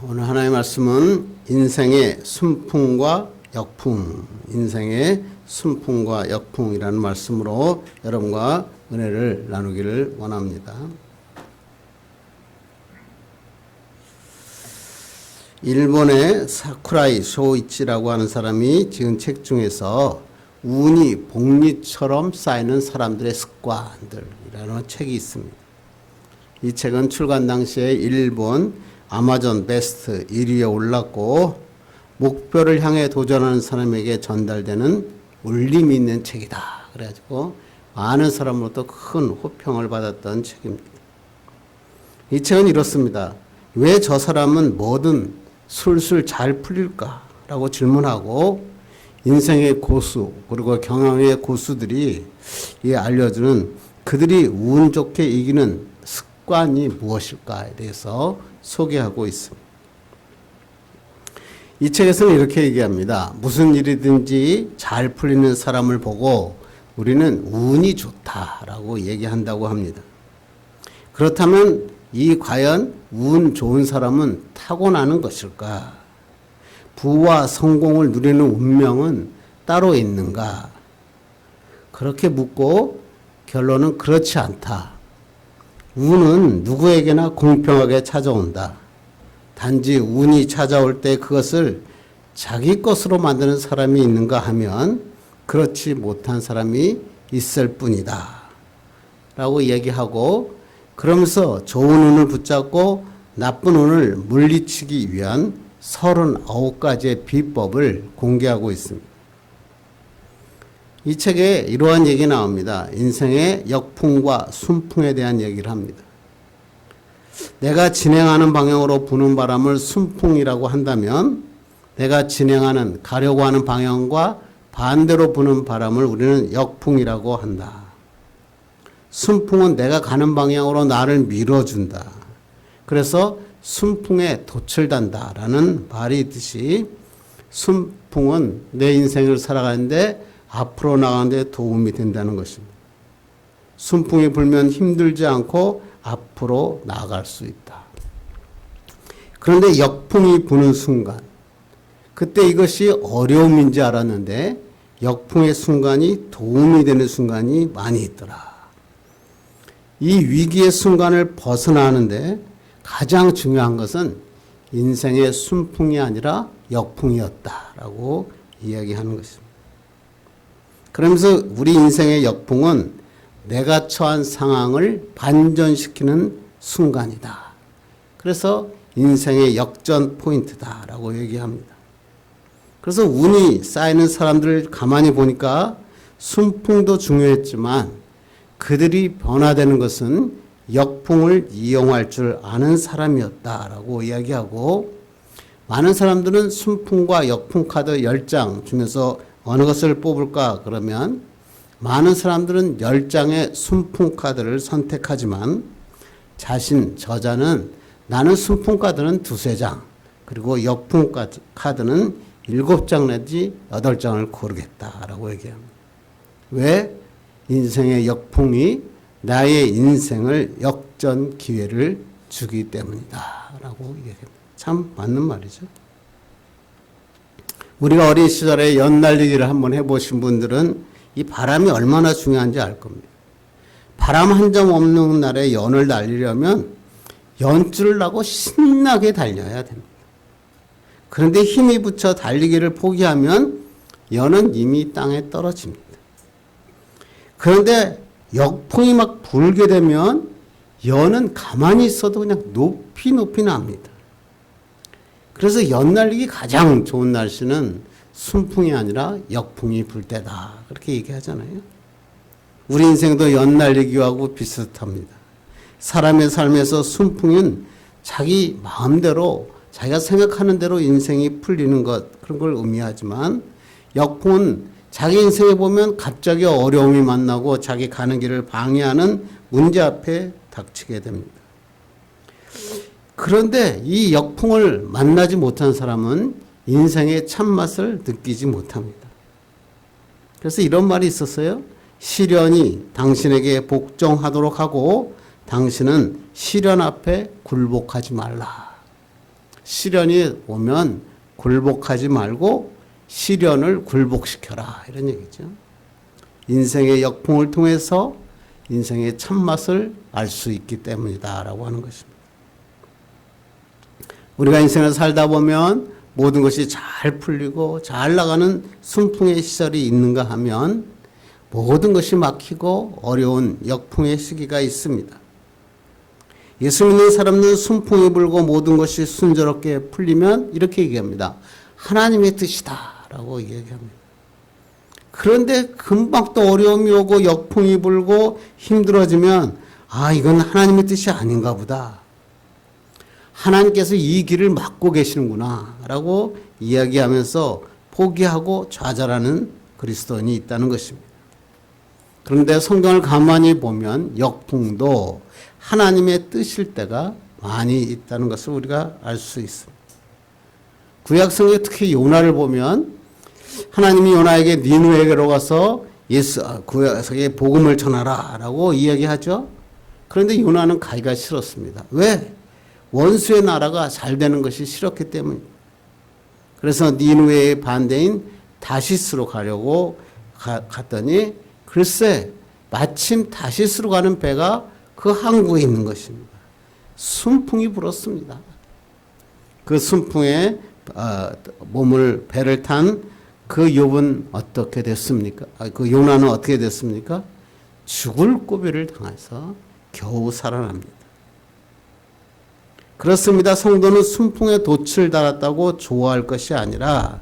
오늘 하나의 말씀은 인생의 순풍과 역풍, 인생의 순풍과 역풍이라는 말씀으로 여러분과 은혜를 나누기를 원합니다. 일본의 사쿠라이 쇼이치라고 하는 사람이 지은 책 중에서 운이 복리처럼 쌓이는 사람들의 습관들이라는 책이 있습니다. 이 책은 출간 당시에 일본 아마존 베스트 1위에 올랐고 목표를 향해 도전하는 사람에게 전달되는 울림이 있는 책이다. 그래가지고 많은 사람으로부터 큰 호평을 받았던 책입니다. 이 책은 이렇습니다. 왜 저 사람은 뭐든 술술 잘 풀릴까? 라고 질문하고 인생의 고수 그리고 경영의 고수들이 알려주는 그들이 운 좋게 이기는 습관이 무엇일까에 대해서 소개하고 있습니다. 이 책에서는 이렇게 얘기합니다. 무슨 일이든지 잘 풀리는 사람을 보고 우리는 운이 좋다라고 얘기한다고 합니다. 그렇다면 과연 운 좋은 사람은 타고나는 것일까? 부와 성공을 누리는 운명은 따로 있는가? 그렇게 묻고 결론은 그렇지 않다. 운은 누구에게나 공평하게 찾아온다. 단지 운이 찾아올 때 그것을 자기 것으로 만드는 사람이 있는가 하면 그렇지 못한 사람이 있을 뿐이다. 라고 얘기하고 그러면서 좋은 운을 붙잡고 나쁜 운을 물리치기 위한 39가지의 비법을 공개하고 있습니다. 이 책에 이러한 얘기 나옵니다. 인생의 역풍과 순풍에 대한 얘기를 합니다. 내가 진행하는 방향으로 부는 바람을 순풍이라고 한다면 내가 가려고 하는 방향과 반대로 부는 바람을 우리는 역풍이라고 한다. 순풍은 내가 가는 방향으로 나를 밀어준다. 그래서 순풍에 돛을 단다라는 말이 있듯이 순풍은 내 인생을 살아가는데 앞으로 나가는데 도움이 된다는 것입니다. 순풍이 불면 힘들지 않고 앞으로 나아갈 수 있다. 그런데 역풍이 부는 순간, 그때 이것이 어려움인지 알았는데 역풍의 순간이 도움이 되는 순간이 많이 있더라. 이 위기의 순간을 벗어나는데 가장 중요한 것은 인생의 순풍이 아니라 역풍이었다라고 이야기하는 것입니다. 그러면서 우리 인생의 역풍은 내가 처한 상황을 반전시키는 순간이다. 그래서 인생의 역전 포인트다라고 얘기합니다. 그래서 운이 쌓이는 사람들을 가만히 보니까 순풍도 중요했지만 그들이 변화되는 것은 역풍을 이용할 줄 아는 사람이었다라고 이야기하고 많은 사람들은 순풍과 역풍 카드 10장 중에서 어느 것을 뽑을까 그러면 많은 사람들은 10장의 순풍 카드를 선택하지만 저자는 나는 순풍 카드는 2-3장 그리고 역풍 카드는 7장 내지 8장을 고르겠다라고 얘기합니다. 왜? 인생의 역풍이 나의 인생을 역전 기회를 주기 때문이다 라고 얘기합니다. 참 맞는 말이죠. 우리가 어린 시절에 연날리기를 한번 해보신 분들은 이 바람이 얼마나 중요한지 알 겁니다. 바람 한 점 없는 날에 연을 날리려면 연줄을 나고 신나게 달려야 됩니다. 그런데 힘이 붙여 달리기를 포기하면 연은 이미 땅에 떨어집니다. 그런데 역풍이 막 불게 되면 연은 가만히 있어도 그냥 높이 납니다. 그래서 연 날리기 가장 좋은 날씨는 순풍이 아니라 역풍이 불 때다. 그렇게 얘기하잖아요. 우리 인생도 연 날리기하고 비슷합니다. 사람의 삶에서 순풍은 자기 마음대로 자기가 생각하는 대로 인생이 풀리는 것 그런 걸 의미하지만 역풍은 자기 인생에 보면 갑자기 어려움이 만나고 자기 가는 길을 방해하는 문제 앞에 닥치게 됩니다. 그런데 이 역풍을 만나지 못한 사람은 인생의 참맛을 느끼지 못합니다. 그래서 이런 말이 있었어요. 시련이 당신에게 복종하도록 하고 당신은 시련 앞에 굴복하지 말라. 시련이 오면 굴복하지 말고 시련을 굴복시켜라, 이런 얘기죠. 인생의 역풍을 통해서 인생의 참맛을 알 수 있기 때문이다 라고 하는 것입니다. 우리가 인생을 살다 보면 모든 것이 잘 풀리고 잘 나가는 순풍의 시절이 있는가 하면 모든 것이 막히고 어려운 역풍의 시기가 있습니다. 예수 믿는 사람은 순풍이 불고 모든 것이 순조롭게 풀리면 이렇게 얘기합니다. 하나님의 뜻이다 라고 얘기합니다. 그런데 금방 또 어려움이 오고 역풍이 불고 힘들어지면 이건 하나님의 뜻이 아닌가 보다. 하나님께서 이 길을 막고 계시는구나 라고 이야기하면서 포기하고 좌절하는 그리스도인이 있다는 것입니다. 그런데 성경을 가만히 보면 역풍도 하나님의 뜻일 때가 많이 있다는 것을 우리가 알 수 있습니다. 구약성경에 특히 요나를 보면 하나님이 요나에게 니느웨로 가서 구약성에 복음을 전하라 라고 이야기하죠. 그런데 요나는 가기가 싫었습니다. 왜? 원수의 나라가 잘 되는 것이 싫었기 때문입니다. 그래서 니느웨의 반대인 다시스로 가려고 갔더니 글쎄 마침 다시스로 가는 배가 그 항구에 있는 것입니다. 순풍이 불었습니다. 그 순풍에 배를 탄 그 욥은 어떻게 됐습니까? 그 요나는 어떻게 됐습니까? 죽을 고비를 당해서 겨우 살아납니다. 그렇습니다. 성도는 순풍에 돛을 달았다고 좋아할 것이 아니라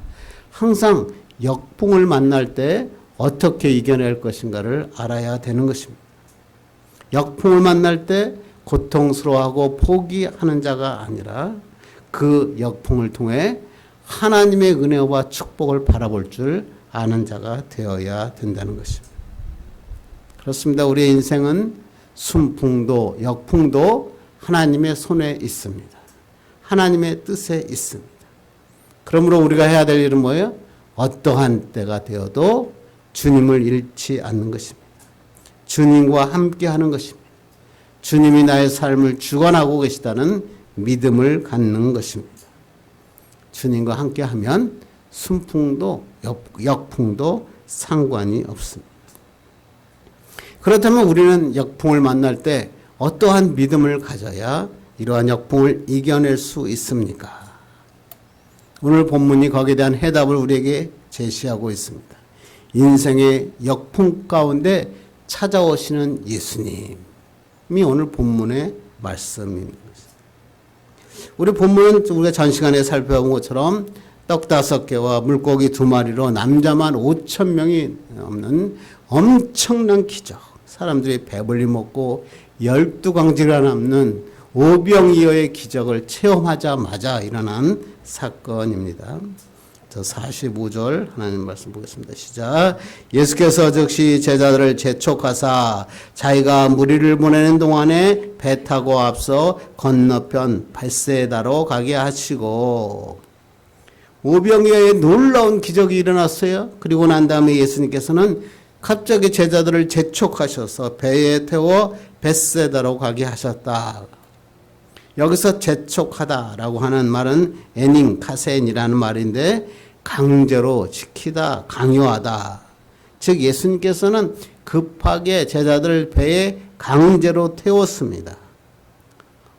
항상 역풍을 만날 때 어떻게 이겨낼 것인가를 알아야 되는 것입니다. 역풍을 만날 때 고통스러워하고 포기하는 자가 아니라 그 역풍을 통해 하나님의 은혜와 축복을 바라볼 줄 아는 자가 되어야 된다는 것입니다. 그렇습니다. 우리의 인생은 순풍도 역풍도 하나님의 손에 있습니다. 하나님의 뜻에 있습니다. 그러므로 우리가 해야 될 일은 뭐예요? 어떠한 때가 되어도 주님을 잃지 않는 것입니다. 주님과 함께 하는 것입니다. 주님이 나의 삶을 주관하고 계시다는 믿음을 갖는 것입니다. 주님과 함께 하면 순풍도 역풍도 상관이 없습니다. 그렇다면 우리는 역풍을 만날 때 어떠한 믿음을 가져야 이러한 역풍을 이겨낼 수 있습니까? 오늘 본문이 거기에 대한 해답을 우리에게 제시하고 있습니다. 인생의 역풍 가운데 찾아오시는 예수님이 오늘 본문의 말씀입니다. 우리 본문은 우리가 전 시간에 살펴본 것처럼 떡 5개와 물고기 2마리로 남자만 5,000명이 넘는 엄청난 기적, 사람들이 배불리 먹고 12광지가 남는 오병이어의 기적을 체험하자마자 일어난 사건입니다. 저 45절 하나님 말씀 보겠습니다. 시작. 예수께서 즉시 제자들을 재촉하사 자기가 무리를 보내는 동안에 배 타고 앞서 건너편 벳세다로 가게 하시고, 오병이어의 놀라운 기적이 일어났어요. 그리고 난 다음에 예수님께서는 갑자기 제자들을 재촉하셔서 배에 태워 벳세다로 가게 하셨다. 여기서 재촉하다라고 하는 말은 애닝 카센이라는 말인데 강제로 지키다, 강요하다. 즉 예수님께서는 급하게 제자들을 배에 강제로 태웠습니다.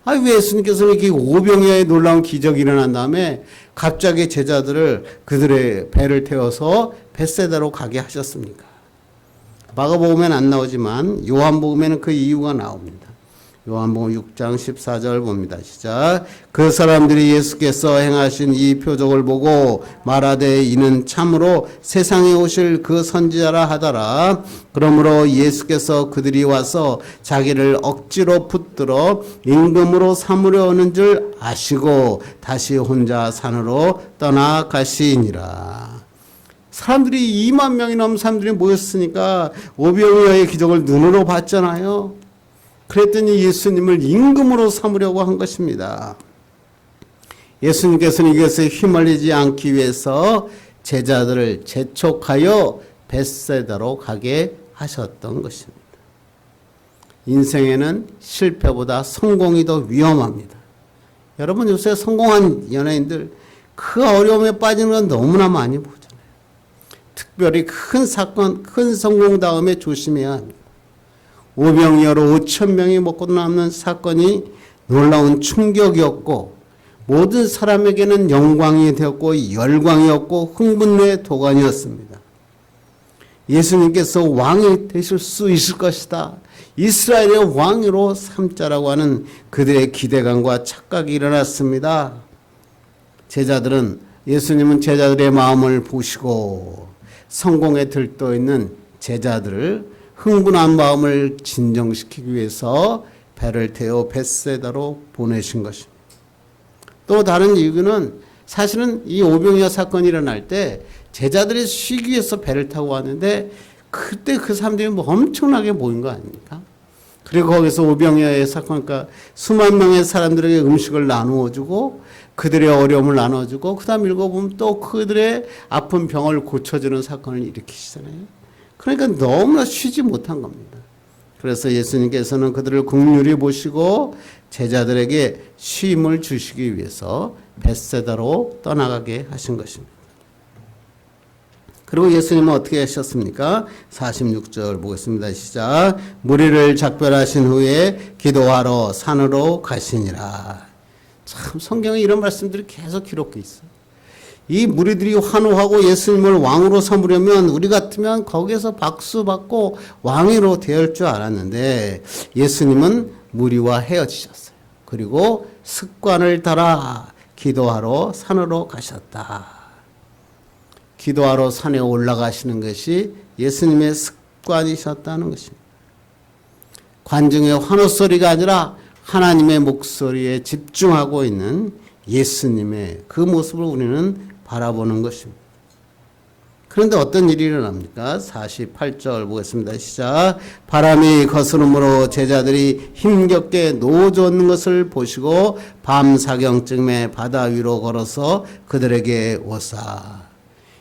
왜 예수님께서는 이렇게 오병이어의 놀라운 기적이 일어난 다음에 갑자기 제자들을 그들의 배를 태워서 벳세다로 가게 하셨습니까? 마가복음에는 안 나오지만 요한복음에는 그 이유가 나옵니다. 요한복음 6장 14절 봅니다. 시작. 그 사람들이 예수께서 행하신 이 표적을 보고 말하되 이는 참으로 세상에 오실 그 선지자라 하더라. 그러므로 예수께서 그들이 와서 자기를 억지로 붙들어 임금으로 삼으려 하는 줄 아시고 다시 혼자 산으로 떠나가시니라. 사람들이 2만 명이 넘는 사람들이 모였으니까 오병이어의 기적을 눈으로 봤잖아요. 그랬더니 예수님을 임금으로 삼으려고 한 것입니다. 예수님께서는 이것에 휘말리지 않기 위해서 제자들을 재촉하여 벳세다로 가게 하셨던 것입니다. 인생에는 실패보다 성공이 더 위험합니다. 여러분 요새 성공한 연예인들 그 어려움에 빠지는 건 너무나 많이 보잖아요. 특별히 큰 사건, 큰 성공 다음에 조심해야 합니다. 오병이어로 5천 명이 먹고 남는 사건이 놀라운 충격이었고 모든 사람에게는 영광이 되었고 열광이었고 흥분의 도가니였습니다. 예수님께서 왕이 되실 수 있을 것이다. 이스라엘의 왕으로 삼자라고 하는 그들의 기대감과 착각이 일어났습니다. 제자들은 예수님은 제자들의 마음을 보시고 성공에 들떠 있는 제자들을 흥분한 마음을 진정시키기 위해서 배를 태워 벳세다로 보내신 것입니다. 또 다른 이유는 사실은 이 오병이어 사건이 일어날 때 제자들이 쉬기 위해서 배를 타고 왔는데 그때 그 사람들이 뭐 엄청나게 모인 거 아닙니까? 그리고 거기서 오병이어의 사건, 그러니까 수만 명의 사람들에게 음식을 나누어 주고 그들의 어려움을 나눠주고 그 다음 읽어보면 또 그들의 아픈 병을 고쳐주는 사건을 일으키시잖아요. 그러니까 너무나 쉬지 못한 겁니다. 그래서 예수님께서는 그들을 긍휼히 보시고 제자들에게 쉼을 주시기 위해서 벳세다로 떠나가게 하신 것입니다. 그리고 예수님은 어떻게 하셨습니까? 46절 보겠습니다. 시작. 무리를 작별하신 후에 기도하러 산으로 가시니라. 참 성경에 이런 말씀들이 계속 기록되어 있어요. 이 무리들이 환호하고 예수님을 왕으로 삼으려면 우리 같으면 거기에서 박수 받고 왕으로 대할 줄 알았는데 예수님은 무리와 헤어지셨어요. 그리고 습관을 따라 기도하러 산으로 가셨다. 기도하러 산에 올라가시는 것이 예수님의 습관이셨다는 것입니다. 관중의 환호 소리가 아니라 하나님의 목소리에 집중하고 있는 예수님의 그 모습을 우리는 바라보는 것입니다. 그런데 어떤 일이 일어납니까? 48절 보겠습니다. 시작. 바람이 거스름으로 제자들이 힘겹게 노젓는 것을 보시고 밤 사경쯤에 바다 위로 걸어서 그들에게 오사.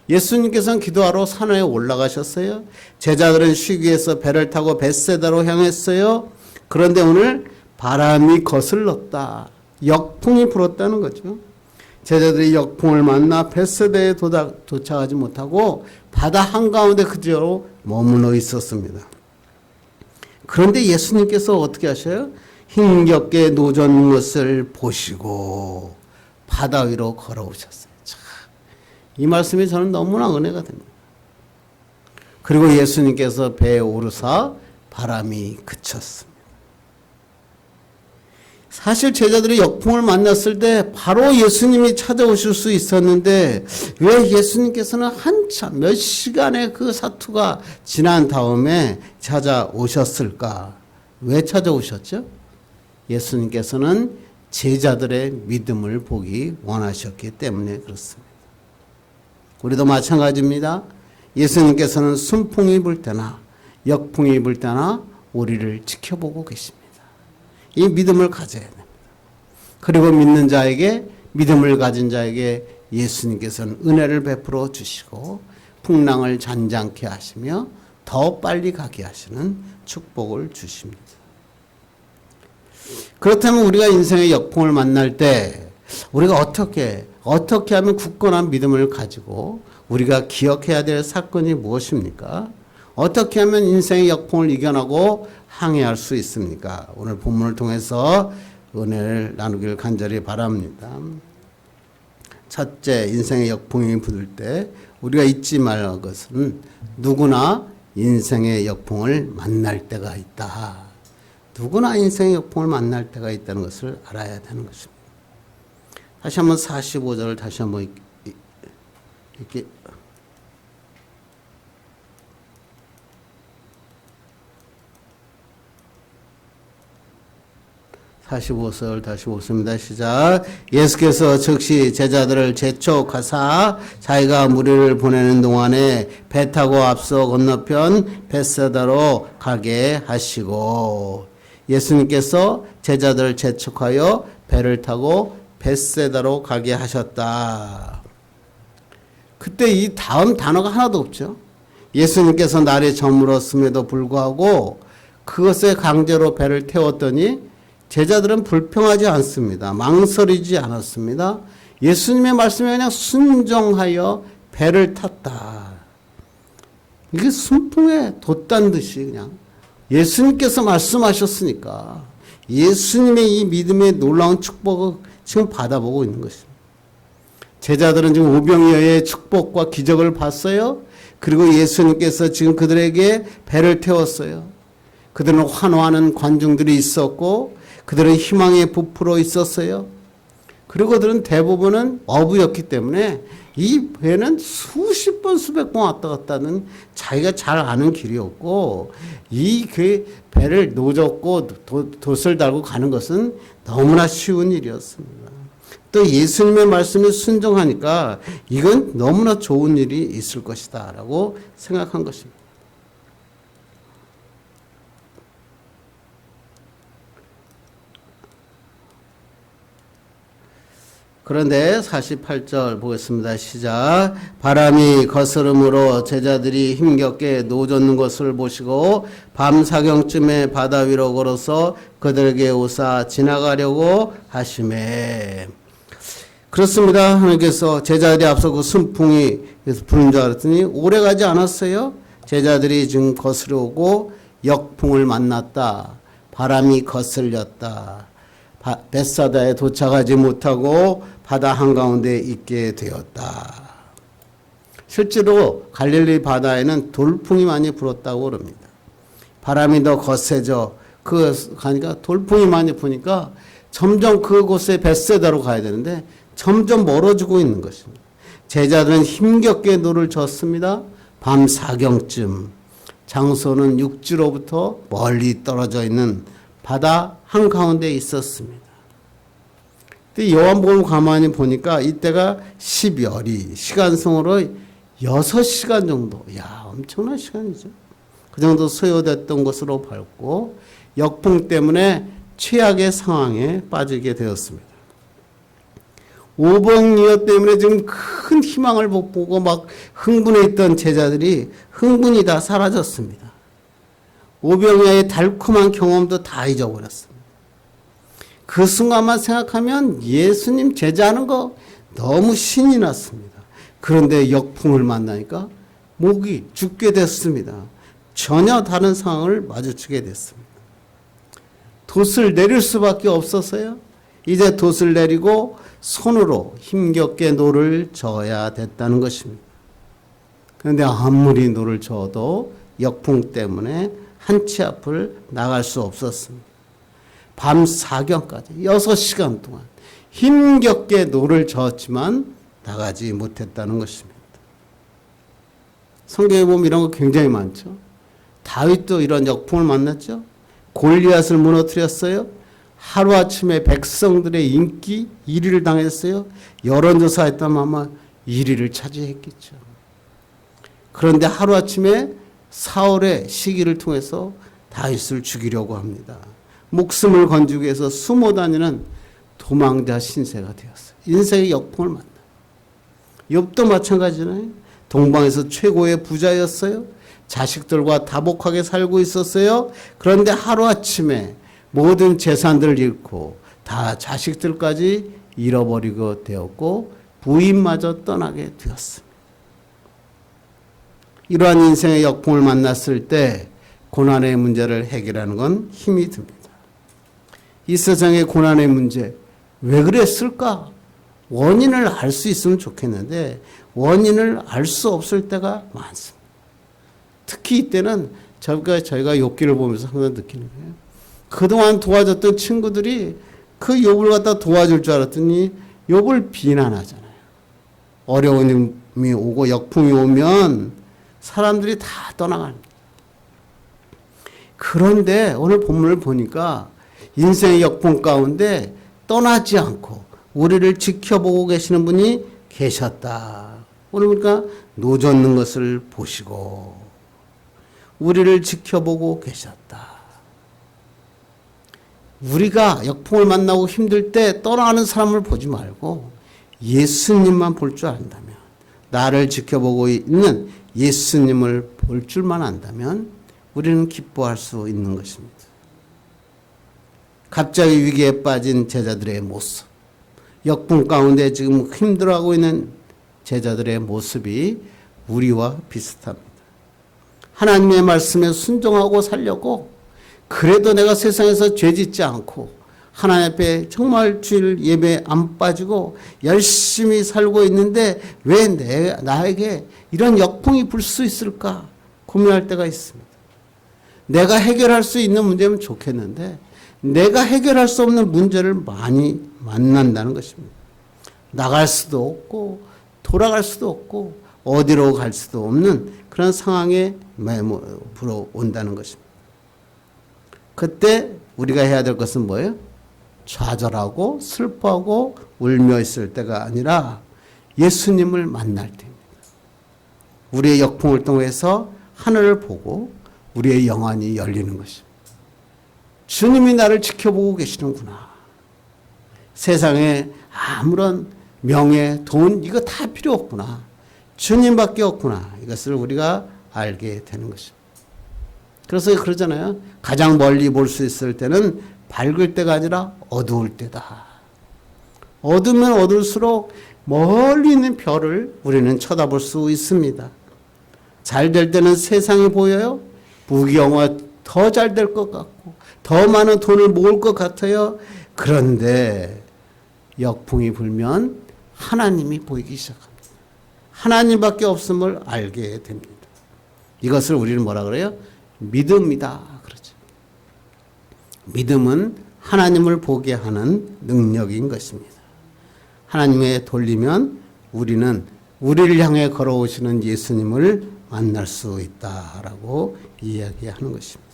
예수님께서는 기도하러 산에 올라가셨어요. 제자들은 쉬기 위해서 배를 타고 벳세다로 향했어요. 그런데 오늘 바람이 거슬렀다. 역풍이 불었다는 거죠. 제자들이 역풍을 만나 벳세다에 도착하지 못하고 바다 한가운데 그대로 머물러 있었습니다. 그런데 예수님께서 어떻게 하셔요? 힘겹게 노젓는 것을 보시고 바다 위로 걸어오셨어요. 이 말씀이 저는 너무나 은혜가 됩니다. 그리고 예수님께서 배에 오르사 바람이 그쳤습니다. 사실 제자들이 역풍을 만났을 때 바로 예수님이 찾아오실 수 있었는데 왜 예수님께서는 한참 몇 시간의 그 사투가 지난 다음에 찾아오셨을까? 왜 찾아오셨죠? 예수님께서는 제자들의 믿음을 보기 원하셨기 때문에 그렇습니다. 우리도 마찬가지입니다. 예수님께서는 순풍이 불 때나 역풍이 불 때나 우리를 지켜보고 계십니다. 이 믿음을 가져야 됩니다. 그리고 믿는 자에게, 믿음을 가진 자에게 예수님께서는 은혜를 베풀어 주시고 풍랑을 잔잔케 하시며 더 빨리 가게 하시는 축복을 주십니다. 그렇다면 우리가 인생의 역풍을 만날 때 우리가 어떻게 하면 굳건한 믿음을 가지고 우리가 기억해야 될 사건이 무엇입니까? 어떻게 하면 인생의 역풍을 이겨나고 항해할 수 있습니까? 오늘 본문을 통해서 은혜를 나누기를 간절히 바랍니다. 첫째, 인생의 역풍이 불 때 우리가 잊지 말 것은 누구나 인생의 역풍을 만날 때가 있다. 누구나 인생의 역풍을 만날 때가 있다는 것을 알아야 되는 것입니다. 다시 한번 45절을 다시 한번 이렇게 45절 다시 보습니다. 시작. 예수께서 즉시 제자들을 재촉하사 자기가 무리를 보내는 동안에 배 타고 앞서 건너편 벳세다로 가게 하시고 예수님께서 제자들을 재촉하여 배를 타고 벳세다로 가게 하셨다. 그때 이 다음 단어가 하나도 없죠. 예수님께서 날이 저물었음에도 불구하고 그것에 강제로 배를 태웠더니 제자들은 불평하지 않습니다. 망설이지 않았습니다. 예수님의 말씀에 그냥 순종하여 배를 탔다. 이게 순풍에 돛단 듯이 그냥 예수님께서 말씀하셨으니까 예수님의 이 믿음의 놀라운 축복을 지금 받아보고 있는 것입니다. 제자들은 지금 오병이어의 축복과 기적을 봤어요. 그리고 예수님께서 지금 그들에게 배를 태웠어요. 그들은 환호하는 관중들이 있었고 그들은 희망에 부풀어 있었어요. 그리고 그들은 대부분은 어부였기 때문에 이 배는 수십 번 수백 번 왔다 갔다 하는 자기가 잘 아는 길이었고 이 배를 노젓고 돛을 달고 가는 것은 너무나 쉬운 일이었습니다. 또 예수님의 말씀에 순종하니까 이건 너무나 좋은 일이 있을 것이다 라고 생각한 것입니다. 그런데 48절 보겠습니다. 시작. 바람이 거스름으로 제자들이 힘겹게 노젓는 것을 보시고 밤 사경쯤에 바다 위로 걸어서 그들에게 오사 지나가려고 하시매. 그렇습니다. 하나님께서 제자들이 앞서 그 순풍이 부는 줄 알았더니 오래 가지 않았어요. 제자들이 지금 거스려 오고 역풍을 만났다. 바람이 거슬렸다. 벳사다에 도착하지 못하고 바다 한가운데 있게 되었다. 실제로 갈릴리 바다에는 돌풍이 많이 불었다고 그럽니다. 바람이 더 거세져 가니까 돌풍이 많이 부니까 점점 그곳에 벳사다로 가야 되는데 점점 멀어지고 있는 것입니다. 제자들은 힘겹게 노를 젓습니다. 밤 사경쯤 장소는 육지로부터 멀리 떨어져 있는 바다 한가운데 있었습니다. 요한복음 가만히 보니까 이때가 10열이 시간성으로 6시간 정도, 엄청난 시간이죠. 그 정도 소요됐던 것으로 봤고 역풍 때문에 최악의 상황에 빠지게 되었습니다. 오병이어 때문에 지금 큰 희망을 보고 막 흥분해 있던 제자들이 흥분이 다 사라졌습니다. 오병이어의 달콤한 경험도 다 잊어버렸습니다. 그 순간만 생각하면 예수님 제자하는 거 너무 신이 났습니다. 그런데 역풍을 만나니까 목이 죽게 됐습니다. 전혀 다른 상황을 마주치게 됐습니다. 돛을 내릴 수밖에 없었어요. 이제 돛을 내리고 손으로 힘겹게 노를 저어야 됐다는 것입니다. 그런데 아무리 노를 저어도 역풍 때문에 한 치 앞을 나갈 수 없었습니다. 밤 사경까지 6시간 동안 힘겹게 노를 저었지만 나가지 못했다는 것입니다. 성경에 보면 이런 거 굉장히 많죠. 다윗도 이런 역풍을 만났죠. 골리앗을 무너뜨렸어요. 하루아침에 백성들의 인기 1위를 당했어요. 여론조사했다면 아마 1위를 차지했겠죠. 그런데 하루아침에 사울의 시기를 통해서 다윗을 죽이려고 합니다. 목숨을 건지기 위해서 숨어 다니는 도망자 신세가 되었어요. 인생의 역풍을 만나. 욥도 마찬가지잖아요. 동방에서 최고의 부자였어요. 자식들과 다복하게 살고 있었어요. 그런데 하루아침에 모든 재산들을 잃고 다 자식들까지 잃어버리고 되었고 부인마저 떠나게 되었습니다. 이러한 인생의 역풍을 만났을 때 고난의 문제를 해결하는 건 힘이 듭니다. 이 세상의 고난의 문제 왜 그랬을까? 원인을 알 수 있으면 좋겠는데 원인을 알 수 없을 때가 많습니다. 특히 이때는 저희가 욥기를 보면서 항상 느끼는 거예요. 그동안 도와줬던 친구들이 그 욥을 갖다 도와줄 줄 알았더니 욥을 비난하잖아요. 어려움이 오고 역풍이 오면 사람들이 다 떠나갑니다. 그런데 오늘 본문을 보니까 인생의 역풍 가운데 떠나지 않고 우리를 지켜보고 계시는 분이 계셨다. 오늘 보니까 노젓는 것을 보시고 우리를 지켜보고 계셨다. 우리가 역풍을 만나고 힘들 때 떠나가는 사람을 보지 말고 예수님만 볼 줄 안다면, 나를 지켜보고 있는 예수님을 볼 줄만 안다면 우리는 기뻐할 수 있는 것입니다. 갑자기 위기에 빠진 제자들의 모습, 역풍 가운데 지금 힘들어하고 있는 제자들의 모습이 우리와 비슷합니다. 하나님의 말씀에 순종하고 살려고, 그래도 내가 세상에서 죄짓지 않고 하나님 앞에 정말 주일 예배 안 빠지고 열심히 살고 있는데 왜 나에게 이런 역풍이 불 수 있을까 고민할 때가 있습니다. 내가 해결할 수 있는 문제면 좋겠는데 내가 해결할 수 없는 문제를 많이 만난다는 것입니다. 나갈 수도 없고 돌아갈 수도 없고 어디로 갈 수도 없는 그런 상황에 불어온다는 것입니다. 그때 우리가 해야 될 것은 뭐예요? 좌절하고 슬퍼하고 울며 있을 때가 아니라 예수님을 만날 때입니다. 우리의 역풍을 통해서 하늘을 보고 우리의 영안이 열리는 것입니다. 주님이 나를 지켜보고 계시는구나. 세상에 아무런 명예, 돈 이거 다 필요 없구나. 주님밖에 없구나. 이것을 우리가 알게 되는 것입니다. 그래서 그러잖아요. 가장 멀리 볼 수 있을 때는 밝을 때가 아니라 어두울 때다. 어두우면 어두울수록 멀리 있는 별을 우리는 쳐다볼 수 있습니다. 잘 될 때는 세상이 보여요. 부귀영화 더 잘 될 것 같고 더 많은 돈을 모을 것 같아요. 그런데 역풍이 불면 하나님이 보이기 시작합니다. 하나님밖에 없음을 알게 됩니다. 이것을 우리는 뭐라 그래요? 믿음이다 그러죠. 믿음은 하나님을 보게 하는 능력인 것입니다. 하나님에 돌리면 우리는 우리를 향해 걸어오시는 예수님을 만날 수 있다라고 이야기하는 것입니다.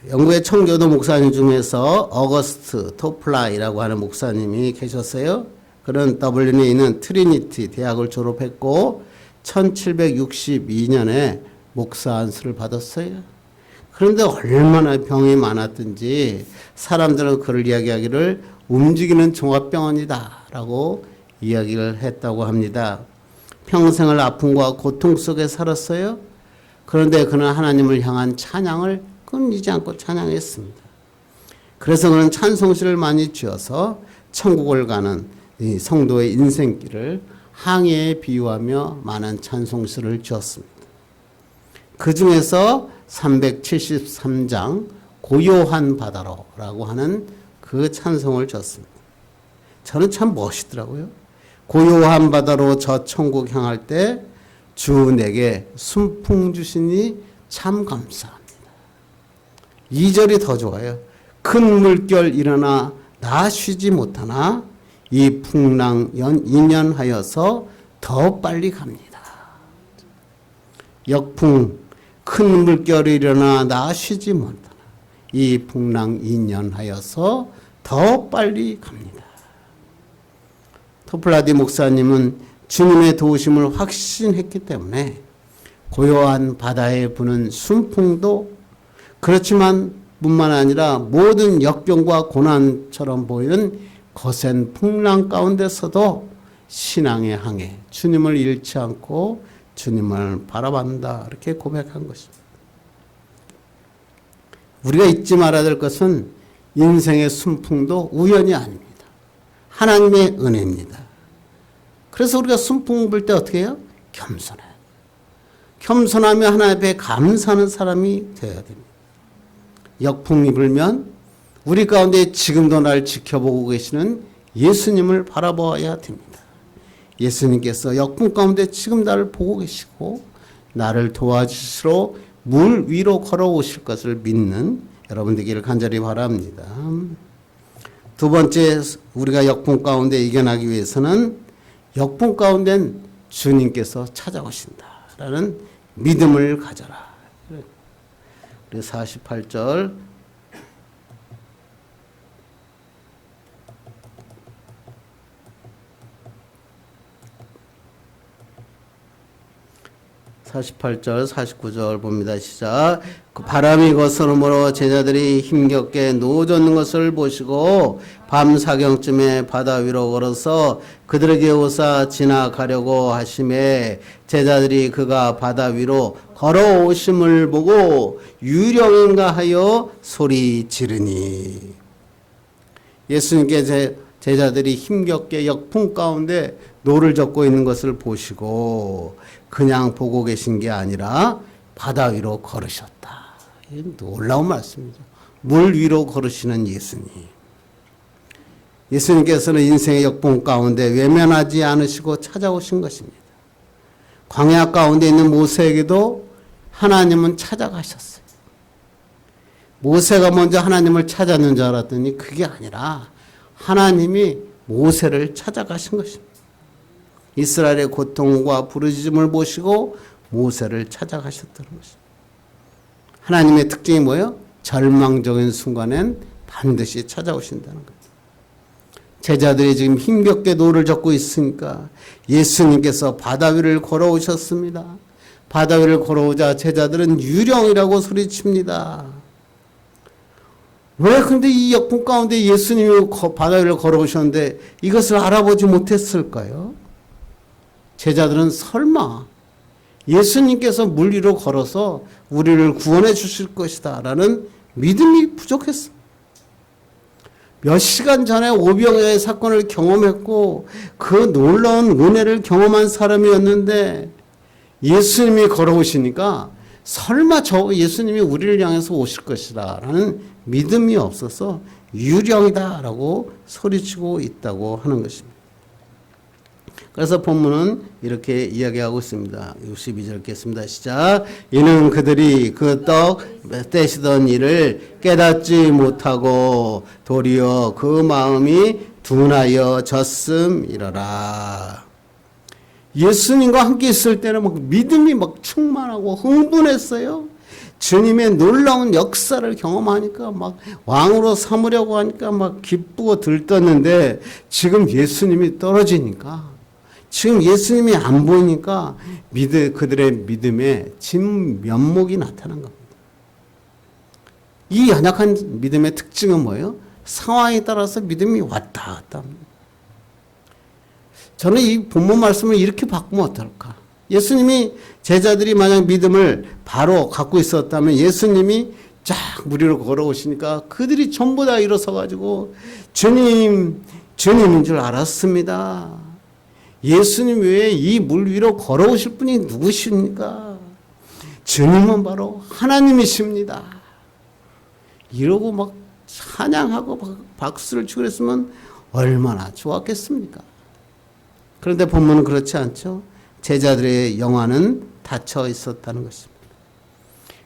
영국의 청교도 목사님 중에서 어거스트 토플라이라고 하는 목사님이 계셨어요. 그는 더블린에 있는 트리니티 대학을 졸업했고 1762년에 목사 안수를 받았어요. 그런데 얼마나 병이 많았든지 사람들은 그를 이야기하기를 움직이는 종합병원이다 라고 이야기를 했다고 합니다. 평생을 아픔과 고통 속에 살았어요. 그런데 그는 하나님을 향한 찬양을 끊이지 않고 찬양했습니다. 그래서 그는 찬송시를 많이 지어서 천국을 가는 이 성도의 인생길을 항해에 비유하며 많은 찬송시를 지었습니다. 그 중에서 373장 고요한 바다로라고 하는 그 찬송을 지었습니다. 저는 참 멋있더라고요. 고요한 바다로 저 천국 향할 때 주 내게 순풍 주시니 참 감사합니다. 2절이 더 좋아요. 큰 물결 일어나 나 쉬지 못하나 이 풍랑 인연하여서 더 빨리 갑니다. 역풍 큰 물결이 일어나 나 쉬지 못하나 이 풍랑 인연하여서 더 빨리 갑니다. 토플라디 목사님은 주님의 도우심을 확신했기 때문에 고요한 바다에 부는 순풍도 그렇지만 뿐만 아니라 모든 역경과 고난처럼 보이는 거센 풍랑 가운데서도 신앙의 항해, 주님을 잃지 않고 주님을 바라본다 이렇게 고백한 것입니다. 우리가 잊지 말아야 될 것은 인생의 순풍도 우연이 아닙니다. 하나님의 은혜입니다. 그래서 우리가 순풍 불 때 어떻게 해요? 겸손해요. 겸손하며 하나님 앞에 감사하는 사람이 되어야 됩니다. 역풍이 불면 우리 가운데 지금도 날 지켜보고 계시는 예수님을 바라봐야 됩니다. 예수님께서 역풍 가운데 지금 나를 보고 계시고 나를 도와주시러 물 위로 걸어오실 것을 믿는 여러분 되기를 간절히 바랍니다. 두 번째, 우리가 역풍 가운데 이겨나기 위해서는 역풍 가운데는 주님께서 찾아오신다라는 믿음을 가져라. 48절 48절, 49절 봅니다. 시작. 그 바람이 거스름으로 제자들이 힘겹게 누워졌는 것을 보시고 밤 사경쯤에 바다 위로 걸어서 그들에게 오사 지나가려고 하심에 제자들이 그가 바다 위로 걸어오심을 보고 유령인가 하여 소리 지르니. 예수님께 제자들이 힘겹게 역풍 가운데 노를 젓고 있는 것을 보시고 그냥 보고 계신 게 아니라 바다 위로 걸으셨다. 놀라운 말씀이죠. 물 위로 걸으시는 예수님. 예수님께서는 인생의 역풍 가운데 외면하지 않으시고 찾아오신 것입니다. 광야 가운데 있는 모세에게도 하나님은 찾아가셨어요. 모세가 먼저 하나님을 찾았는 줄 알았더니 그게 아니라 하나님이 모세를 찾아가신 것입니다. 이스라엘의 고통과 부르짖음을 보시고 모세를 찾아가셨다는 것입니다. 하나님의 특징이 뭐예요? 절망적인 순간엔 반드시 찾아오신다는 거예요. 제자들이 지금 힘겹게 노를 젓고 있으니까 예수님께서 바다 위를 걸어오셨습니다. 바다 위를 걸어오자 제자들은 유령이라고 소리칩니다. 왜 근데 이 역풍 가운데 예수님이 바다 위를 걸어오셨는데 이것을 알아보지 못했을까요? 제자들은 설마 예수님께서 물 위로 걸어서 우리를 구원해 주실 것이다 라는 믿음이 부족했어. 몇 시간 전에 오병이어의 사건을 경험했고 그 놀라운 은혜를 경험한 사람이었는데 예수님이 걸어오시니까 설마 저 예수님이 우리를 향해서 오실 것이다 라는 믿음이 없어서 유령이다 라고 소리치고 있다고 하는 것입니다. 그래서 본문은 이렇게 이야기하고 있습니다. 62절 읽겠습니다. 시작. 이는 그들이 그 떡 떼시던 일을 깨닫지 못하고 도리어 그 마음이 둔하여 졌음이러라. 예수님과 함께 있을 때는 막 믿음이 막 충만하고 흥분했어요. 주님의 놀라운 역사를 경험하니까 막 왕으로 삼으려고 하니까 막 기쁘고 들떴는데 지금 예수님이 떨어지니까 지금 예수님이 안 보이니까 그들의 믿음에 진면목이 나타난 겁니다. 이 연약한 믿음의 특징은 뭐예요? 상황에 따라서 믿음이 왔다 갔다 합니다. 저는 이 본문 말씀을 이렇게 바꾸면 어떨까? 예수님이 제자들이 만약 믿음을 바로 갖고 있었다면 예수님이 쫙 물 위로 걸어오시니까 그들이 전부 다 일어서 가지고 주님인 줄 알았습니다. 예수님 외에 이 물 위로 걸어오실 분이 누구십니까? 주님은 바로 하나님이십니다. 이러고 막 찬양하고 박수를 치고 그랬으면 얼마나 좋았겠습니까? 그런데 본문은 그렇지 않죠. 제자들의 영안은 닫혀 있었다는 것입니다.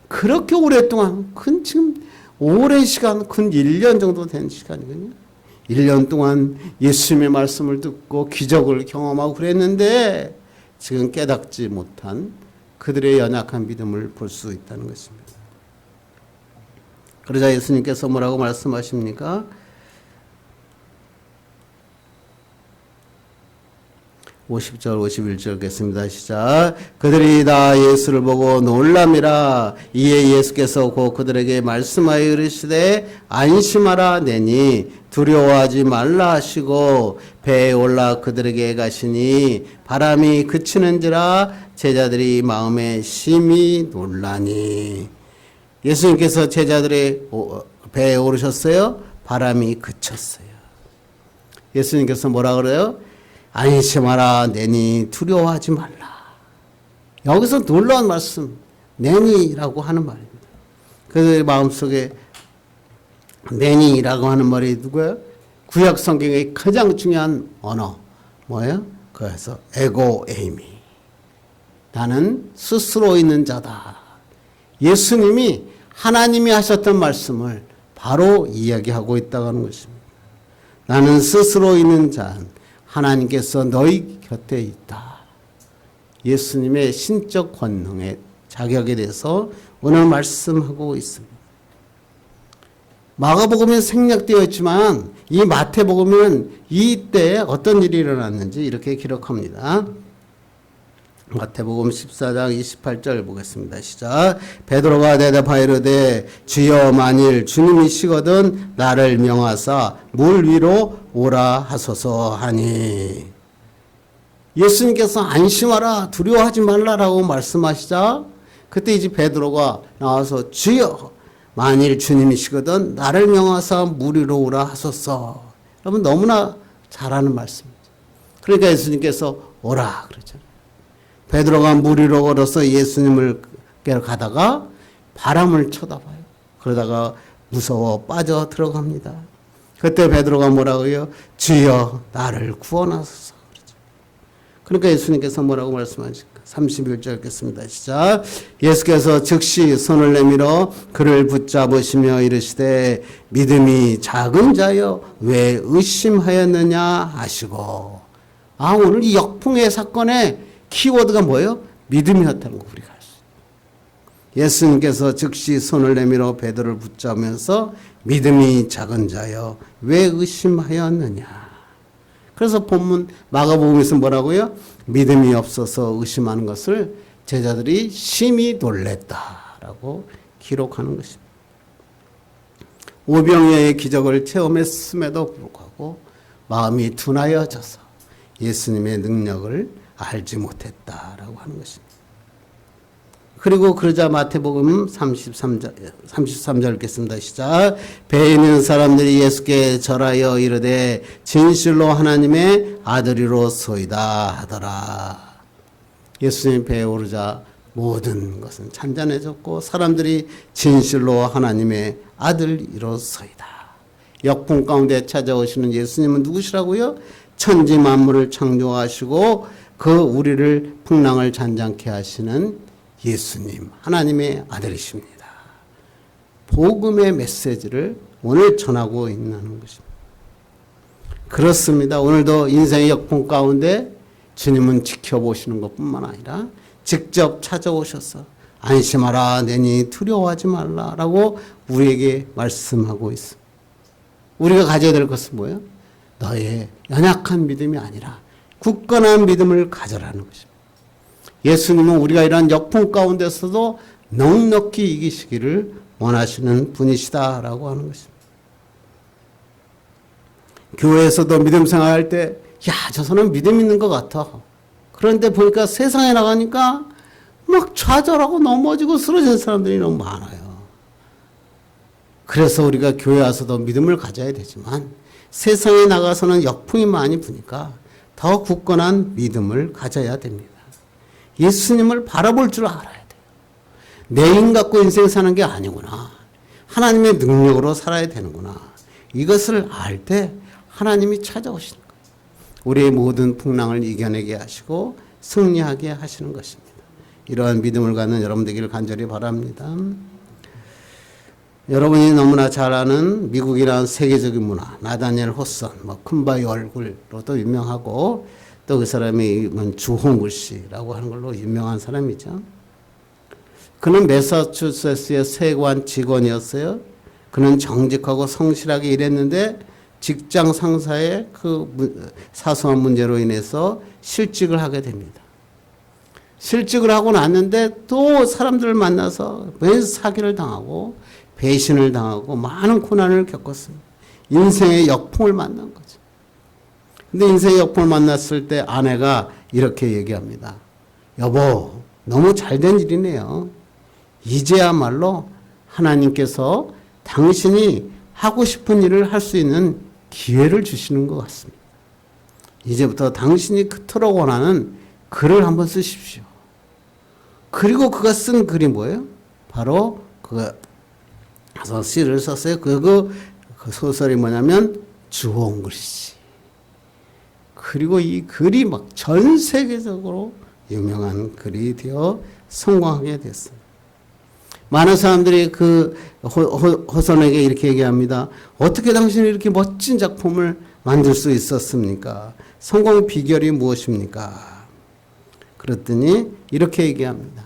그렇게 오랫동안 지금 오랜 시간 1년 정도 된 시간이거든요. 1년 동안 예수님의 말씀을 듣고 기적을 경험하고 그랬는데 지금 깨닫지 못한 그들의 연약한 믿음을 볼 수 있다는 것입니다. 그러자 예수님께서 뭐라고 말씀하십니까? 50절 51절 읽겠습니다. 시작. 그들이 다 예수를 보고 놀람이라. 이에 예수께서 곧 그들에게 말씀하여 이르시되 안심하라 내니 두려워하지 말라 하시고 배에 올라 그들에게 가시니 바람이 그치는지라 제자들이 마음에 심히 놀라니. 예수님께서 제자들의 배에 오르셨어요. 바람이 그쳤어요. 예수님께서 뭐라 그래요? 안심하라 내니 두려워하지 말라. 여기서 놀라운 말씀 내니라고 하는 말입니다. 그들의 마음속에 내니라고 하는 말이 누구예요? 구약 성경의 가장 중요한 언어 뭐예요? 그래서 에고 에이미. 나는 스스로 있는 자다. 예수님이 하나님이 하셨던 말씀을 바로 이야기하고 있다고 하는 것입니다. 나는 스스로 있는 자, 하나님께서 너희 곁에 있다. 예수님의 신적 권능의 자격에 대해서 오늘 말씀하고 있습니다. 마가복음에 생략되어 있지만 이 마태복음은 이때 어떤 일이 일어났는지 이렇게 기록합니다. 마태복음 14장 28절 보겠습니다. 시작. 베드로가 대답하여 이르되 주여 만일 주님이시거든 나를 명하사 물 위로 오라 하소서 하니. 예수님께서 안심하라 두려워하지 말라라고 말씀하시자 그때 이제 베드로가 나와서 주여 만일 주님이시거든 나를 명하사 물 위로 오라 하소서. 여러분 너무나 잘하는 말씀이죠. 그러니까 예수님께서 오라 그러잖아요. 베드로가 물 위로 걸어서 예수님을 깨러 가다가 바람을 쳐다봐요. 그러다가 무서워 빠져 들어갑니다. 그때 베드로가 뭐라고 해요? 주여 나를 구원하소서. 그러니까 예수님께서 뭐라고 말씀하실까? 31절 읽겠습니다. 시작. 예수께서 즉시 손을 내밀어 그를 붙잡으시며 이르시되 믿음이 작은 자여 왜 의심하였느냐 하시고. 오늘 이 역풍의 사건의 키워드가 뭐예요? 믿음이었다는 거 우리가 알 수 있어요. 예수님께서 즉시 손을 내밀어 베드로를 붙잡으면서 믿음이 작은 자여 왜 의심하였느냐. 그래서 본문 마가복음에서 뭐라고요? 믿음이 없어서 의심하는 것을 제자들이 심히 놀랬다라고 기록하는 것입니다. 오병이어의 기적을 체험했음에도 불구하고 마음이 둔하여져서 예수님의 능력을 알지 못했다라고 하는 것입니다. 그리고 그러자 마태복음 33절 읽겠습니다. 시작. 배에 있는 사람들이 예수께 절하여 이르되 진실로 하나님의 아들이로소이다 하더라. 예수님 배에 오르자 모든 것은 잔잔해졌고 사람들이 진실로 하나님의 아들이로소이다. 역풍 가운데 찾아오시는 예수님은 누구시라고요? 천지 만물을 창조하시고 그 우리를 풍랑을 잔잔케 하시는 예수님, 하나님의 아들이십니다. 복음의 메시지를 오늘 전하고 있는 것입니다. 그렇습니다. 오늘도 인생의 역풍 가운데 주님은 지켜보시는 것뿐만 아니라 직접 찾아오셔서 안심하라 내니 두려워하지 말라라고 우리에게 말씀하고 있습니다. 우리가 가져야 될 것은 뭐예요? 너의 연약한 믿음이 아니라 굳건한 믿음을 가져라는 것입니다. 예수님은 우리가 이러한 역풍 가운데서도 넉넉히 이기시기를 원하시는 분이시다라고 하는 것입니다. 교회에서도 믿음 생활할 때 저 사람 믿음 있는 것 같아. 그런데 보니까 세상에 나가니까 막 좌절하고 넘어지고 쓰러진 사람들이 너무 많아요. 그래서 우리가 교회 와서도 믿음을 가져야 되지만 세상에 나가서는 역풍이 많이 부니까 더 굳건한 믿음을 가져야 됩니다. 예수님을 바라볼 줄 알아야 돼요. 내 힘 갖고 인생 사는 게 아니구나. 하나님의 능력으로 살아야 되는구나. 이것을 알 때 하나님이 찾아오시는 거예요. 우리의 모든 풍랑을 이겨내게 하시고 승리하게 하시는 것입니다. 이러한 믿음을 갖는 여러분 되기를 간절히 바랍니다. 여러분이 너무나 잘 아는 미국이라는 세계적인 문화, 나다니엘 호선, 큰 바위 얼굴로도 유명하고 또 그 사람이 주홍글 씨라고 하는 걸로 유명한 사람이죠. 그는 매사추세츠의 세관 직원이었어요. 그는 정직하고 성실하게 일했는데 직장 상사의 그 사소한 문제로 인해서 실직을 하게 됩니다. 실직을 하고 났는데 또 사람들을 만나서 사기를 당하고 배신을 당하고 많은 고난을 겪었어요. 인생의 역풍을 만난 거죠. 근데 인생의 역풍을 만났을 때 아내가 이렇게 얘기합니다. 여보, 너무 잘된 일이네요. 이제야말로 하나님께서 당신이 하고 싶은 일을 할 수 있는 기회를 주시는 것 같습니다. 이제부터 당신이 그토록 원하는 글을 한번 쓰십시오. 그리고 그가 쓴 글이 뭐예요? 바로 그가 시를 썼어요. 그 소설이 뭐냐면 주홍글씨. 그리고 이 글이 막 전 세계적으로 유명한 글이 되어 성공하게 됐어요. 많은 사람들이 그 호선에게 이렇게 얘기합니다. 어떻게 당신이 이렇게 멋진 작품을 만들 수 있었습니까? 성공 비결이 무엇입니까? 그랬더니 이렇게 얘기합니다.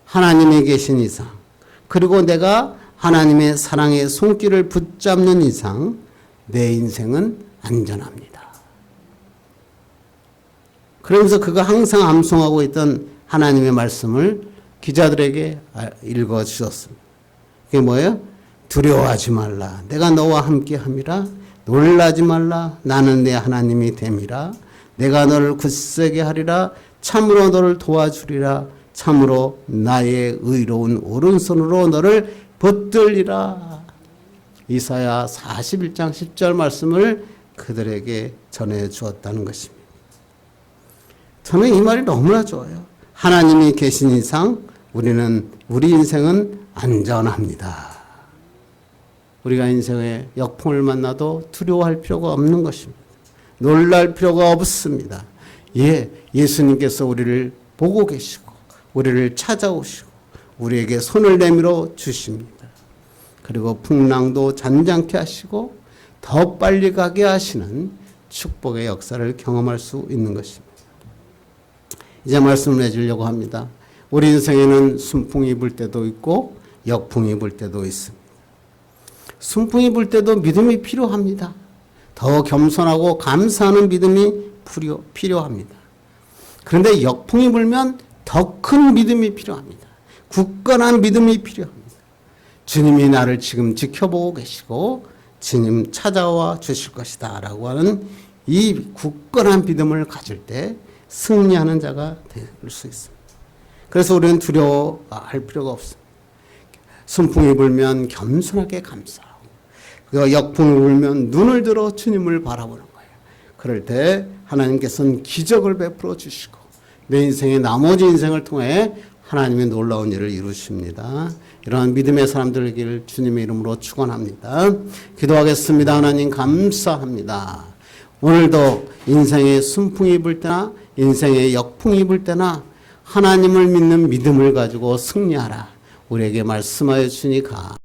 하나님이 계신 이상, 그리고 내가 하나님의 사랑의 손길을 붙잡는 이상 내 인생은 안전합니다. 그러면서 그가 항상 암송하고 있던 하나님의 말씀을 기자들에게 읽어 주셨습니다. 그게 뭐예요? 두려워하지 말라. 내가 너와 함께 함이라. 놀라지 말라. 나는 내 하나님이 됨이라. 내가 너를 굳세게 하리라. 참으로 너를 도와주리라. 참으로 나의 의로운 오른손으로 너를 붙들리라. 이사야 41장 10절 말씀을 그들에게 전해 주었다는 것입니다. 저는 이 말이 너무나 좋아요. 하나님이 계신 이상 우리 인생은 안전합니다. 우리가 인생에 역풍을 만나도 두려워할 필요가 없는 것입니다. 놀랄 필요가 없습니다. 예수님께서 우리를 보고 계시고 우리를 찾아오시고 우리에게 손을 내밀어 주십니다. 그리고 풍랑도 잔잔케 하시고 더 빨리 가게 하시는 축복의 역사를 경험할 수 있는 것입니다. 이제 말씀을 해주려고 합니다. 우리 인생에는 순풍이 불 때도 있고 역풍이 불 때도 있습니다. 순풍이 불 때도 믿음이 필요합니다. 더 겸손하고 감사하는 믿음이 필요합니다. 그런데 역풍이 불면 더 큰 믿음이 필요합니다. 굳건한 믿음이 필요합니다. 주님이 나를 지금 지켜보고 계시고 주님 찾아와 주실 것이다 라고 하는 이 굳건한 믿음을 가질 때 승리하는 자가 될 수 있습니다. 그래서 우리는 두려워할 필요가 없습니다. 순풍이 불면 겸손하게 감사하고 역풍이 불면 눈을 들어 주님을 바라보는 거예요. 그럴 때 하나님께서는 기적을 베풀어 주시고 내 인생의 나머지 인생을 통해 하나님의 놀라운 일을 이루십니다. 이러한 믿음의 사람들 되기를 주님의 이름으로 축원합니다. 기도하겠습니다. 하나님 감사합니다. 오늘도 인생의 순풍이 불 때나 인생의 역풍이 불 때나 하나님을 믿는 믿음을 가지고 승리하라. 우리에게 말씀하여 주니까